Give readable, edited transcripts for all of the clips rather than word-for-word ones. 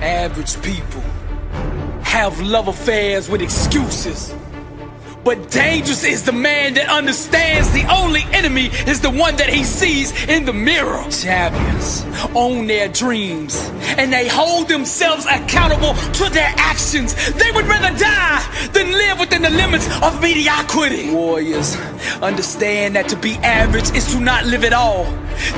Average people have love affairs with excuses. But dangerous is the man that understands the only enemy is the one that he sees in the mirror. Champions own their dreams and they hold themselves accountable to their actions. They would rather die than live within the limits of mediocrity. Warriors understand that to be average is to not live at all.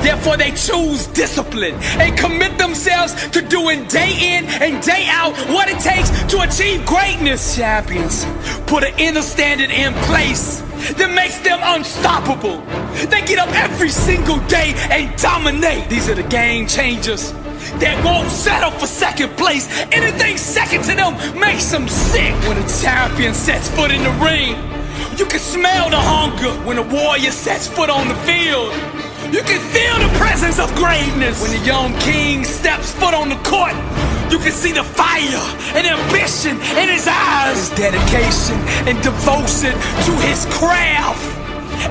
Therefore they choose discipline and commit themselves to doing day in and day out what it takes to achieve greatness. Champions put an inner standard in place that makes them unstoppable. They get up every single day and dominate. These are the game changers that won't settle for second place. Anything second to them makes them sick. When a champion sets foot in the ring, you can smell the hunger. When a warrior sets foot on the field, you can feel the presence of greatness. When the young king steps foot on the court, you can see the fire and ambition in his eyes. His dedication and devotion to his craft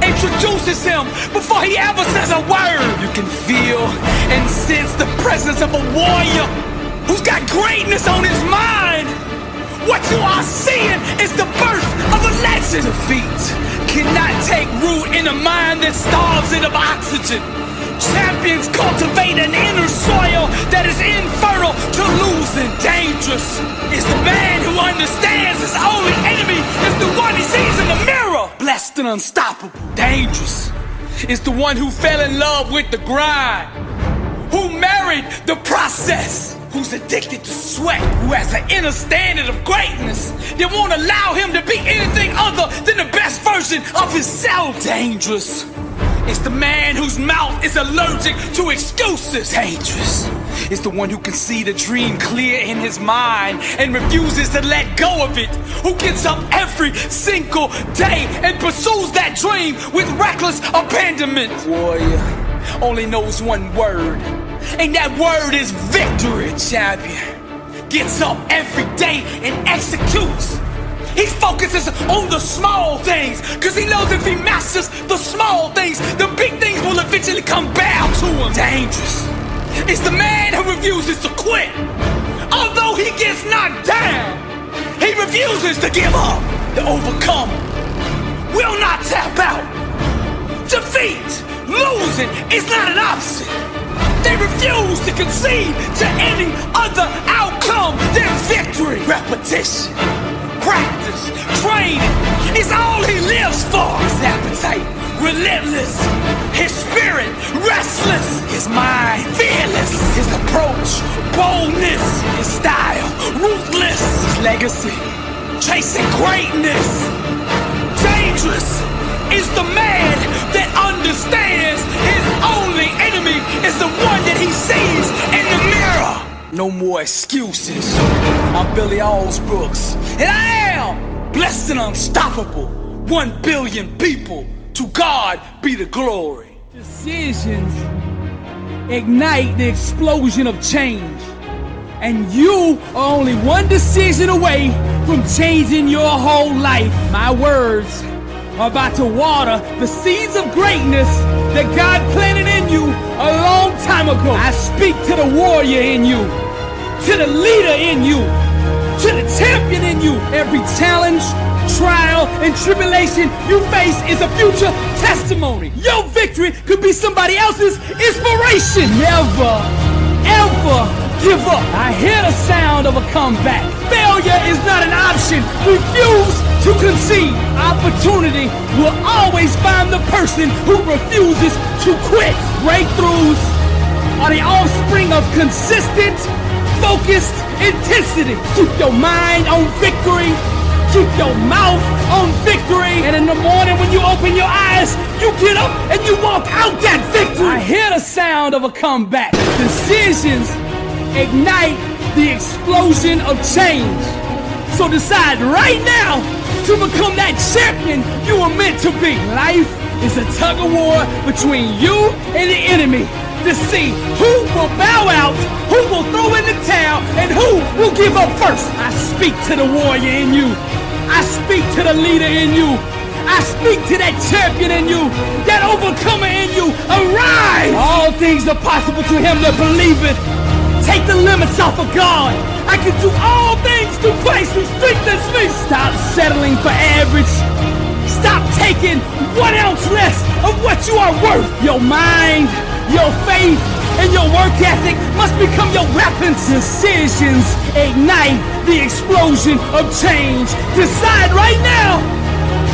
introduces him before he ever says a word. You can feel and sense the presence of a warrior who's got greatness on his mind. What you are seeing is the birth of a legend. Defeat cannot take root in a mind that starves it of oxygen. Champions cultivate an inner soil that is infertile to losing. Dangerous is the man who understands his only enemy is the one he sees in the mirror. Blessed and unstoppable. Dangerous is the one who fell in love with the grind, who married the process, who's addicted to sweat, who has an inner standard of greatness that won't allow him to be anything other than the best version of himself. Dangerous is the man whose mouth is allergic to excuses. Dangerous is the one who can see the dream clear in his mind and refuses to let go of it, who gets up every single day and pursues that dream with reckless abandonment. Warrior only knows one word, and that word is victory. Champion gets up every day and executes. He focuses on the small things, cause he knows if he masters the small things, the big things will eventually come bow to him. Dangerous is the man who refuses to quit. Although he gets knocked down, he refuses to give up. The overcomer will not tap out. Defeat, losing is not an option. They refuse to concede to any other outcome than victory. Repetition, practice, training is all he lives for. His appetite relentless, his spirit restless, his mind fearless, his approach boldness, his style ruthless, his legacy chasing greatness. Dangerous is the man that understands his only enemy is the one that he sees in the mirror. No more excuses. I'm Billy Alsbrooks, and I am blessed and unstoppable. 1 billion people, to God be the glory. Decisions ignite the explosion of change, and you are only one decision away from changing your whole life. My words are about to water the seeds of greatness that God planted in you a long time ago. I speak to the warrior in you, to the leader in you, to the champion in you. Every challenge, trial, and tribulation you face is a future testimony. Your victory could be somebody else's inspiration. Never, ever give up. I hear the sound of a comeback. Failure is not an option. Refuse to concede. Opportunity will always find the person who refuses to quit. Breakthroughs are the offspring of consistent, focused intensity. Keep your mind on victory. Keep your mouth on victory. And in the morning when you open your eyes, you get up and you walk out that victory. I hear the sound of a comeback. Decisions ignite the explosion of change. So decide right now to become that champion you were meant to be. Life is a tug of war between you and the enemy to see who will bow out, who will throw in the towel, and who will give up first. I speak to the warrior in you. I speak to the leader in you. I speak to that champion in you, that overcomer in you. Arise! All things are possible to him that believeth. Take the limits off of God. I can do all things through Christ who strengthens me. Stop settling for average. Stop taking 1 ounce less of what you are worth. Your mind, your faith, and your work ethic must become your weapons. Decisions ignite the explosion of change. Decide right now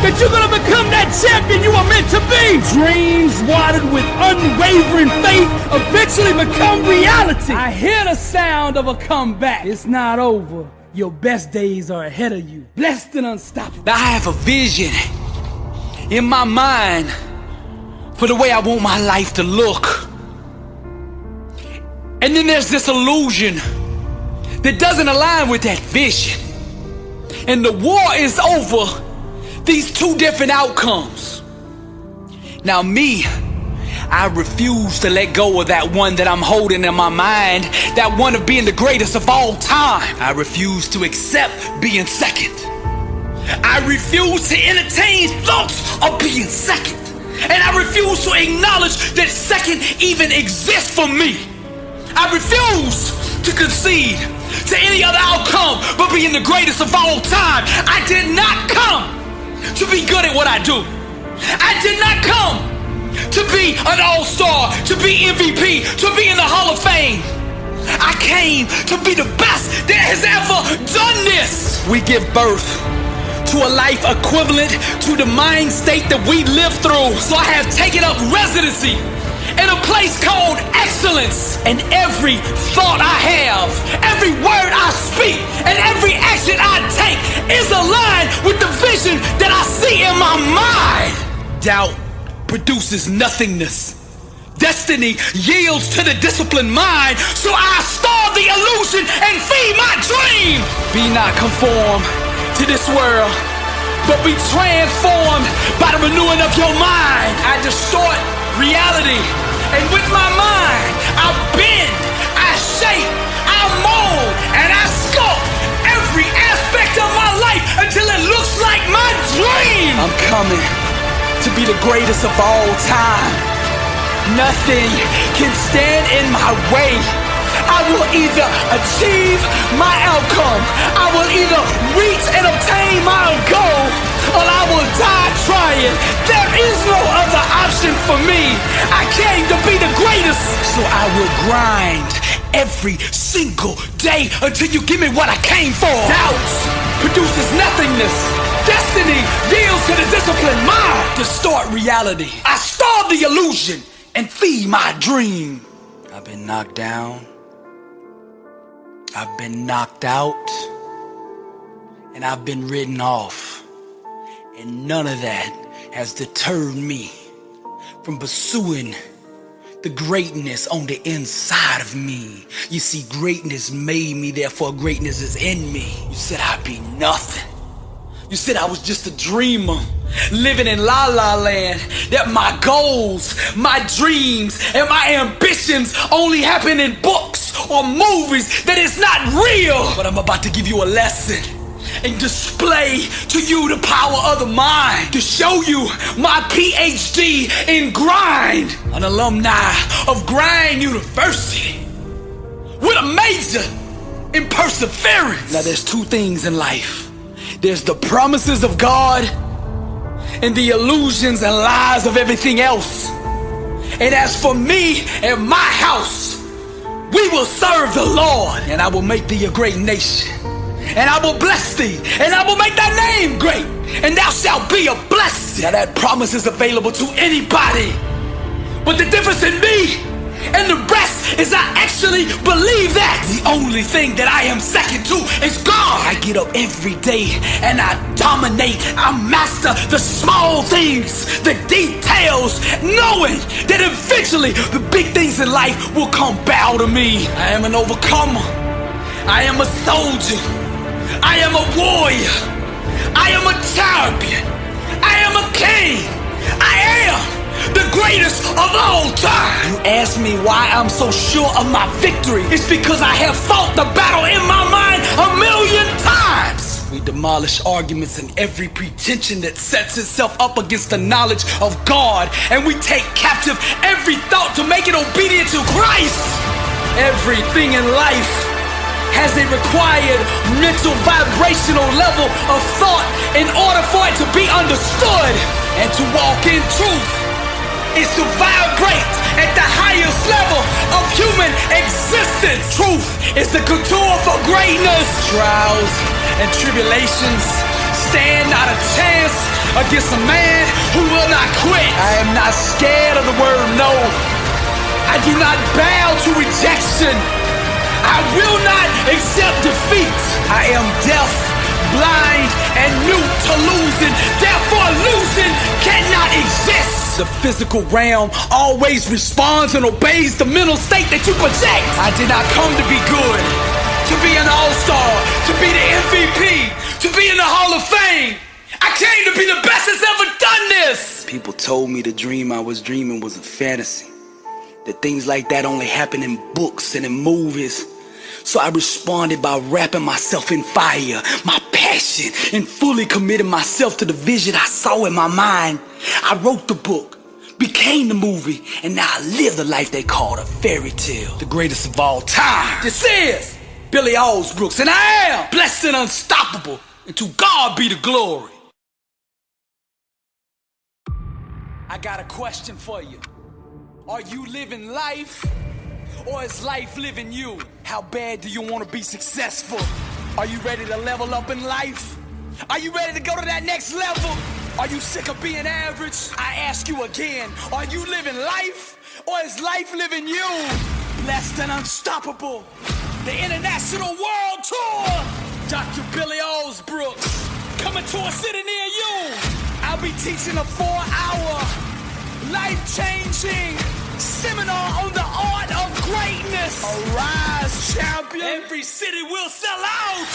that you're gonna become that champion you are meant to be. Dreams watered with unwavering faith eventually become reality. I hear the sound of a comeback. It's not over. Your best days are ahead of you. Blessed and unstoppable. Now I have a vision in my mind for the way I want my life to look. And then there's this illusion that doesn't align with that vision. And the war is over these two different outcomes. Now me, I refuse to let go of that one that I'm holding in my mind, that one of being the greatest of all time. I refuse to accept being second. I refuse to entertain thoughts of being second. And I refuse to acknowledge that second even exists for me. I refuse to concede to any other outcome but being the greatest of all time. I did not come to be good at what I do. I did not come to be an all-star, to be MVP, to be in the Hall of Fame. I came to be the best that has ever done this. We give birth to a life equivalent to the mind state that we live through. So I have taken up residency in a place called excellence. And every thought I have, every word I speak, and every action I take is aligned with the vision that I see in my mind. Doubt produces nothingness. Destiny yields to the disciplined mind. So I starve the illusion and feed my dream. Be not conformed to this world, but be transformed by the renewing of your mind. I distort reality, and with my mind I bend, I shape, I mold, and I sculpt every aspect of my life until it looks like my dream. I'm coming to be the greatest of all time. Nothing can stand in my way. I will either achieve my outcome, I will either reach and obtain my goal, or I will die trying. There is no other option for me. I came to be the greatest, so I will grind every single day until you give me what I came for. Doubt produces nothingness. Destiny yields to the disciplined mind. Distort reality. I starve the illusion and feed my dream. I've been knocked down, I've been knocked out, and I've been written off. And none of that has deterred me from pursuing the greatness on the inside of me. You see, greatness made me, therefore greatness is in me. You said I'd be nothing. You said I was just a dreamer, living in la la land, that my goals, my dreams, and my ambitions only happen in books or movies, that it's not real. But I'm about to give you a lesson and display to you the power of the mind, to show you my PhD in grind, an alumni of Grind University with a major in perseverance. Now there's two things in life. There's the promises of God and the illusions and lies of everything else. And as for me and my house, we will serve the Lord, and I will make thee a great nation, and I will bless thee, and I will make thy name great, and thou shalt be a blessing. Now that promise is available to anybody, but the difference in me and the rest is I actually believe that. The only thing that I am second to is God. I get up every day and I dominate. I master the small things, the details, knowing that eventually the big things in life will come bow to me. I am an overcomer. I am a soldier. I am a warrior. I am a champion. I am a king. I am the greatest of all time. You ask me why I'm so sure of my victory. It's because I have fought the battle in my mind 1,000,000 times. We demolish arguments and every pretension that sets itself up against the knowledge of God, and we take captive every thought to make it obedient to Christ. Everything in life has a required mental vibrational level of thought in order for it to be understood. And to walk in truth is to vibrate at the highest level of human existence. Truth is the couture for greatness. Trials and tribulations stand not a chance against a man who will not quit. I am not scared of the word no. I do not bow to rejection. I will not accept defeat. I am deaf, blind, and mute to losing. Therefore, losing cannot exist. The physical realm always responds and obeys the mental state that you project. I did not come to be good, to be an all-star, to be the MVP, to be in the Hall of Fame. I came to be the best that's ever done this. People told me the dream I was dreaming was a fantasy, that things like that only happen in books and in movies. So I responded by wrapping myself in fire, my passion, and fully committing myself to the vision I saw in my mind. I wrote the book, became the movie, and now I live the life they called a fairy tale, the greatest of all time. This is Billy Alsbrooks, and I am blessed and unstoppable, and to God be the glory. I got a question for you. Are you living life, or is life living you? How bad do you want to be successful? Are you ready to level up in life? Are you ready to go to that next level? Are you sick of being average? I ask you again, are you living life, or is life living you? Blessed and unstoppable, the international world tour. Dr. Billy Alsbrooks, coming to a city near you. I'll be teaching a 4-hour, life-changing seminar on the art of greatness. Arise, champion. Every city will sell out.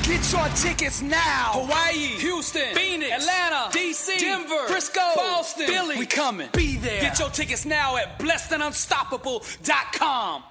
Get your tickets now. Hawaii, Houston, Phoenix, Atlanta, DC, Denver, Frisco, Boston, Philly. We coming. Be there. Get your tickets now at blessedandunstoppable.com.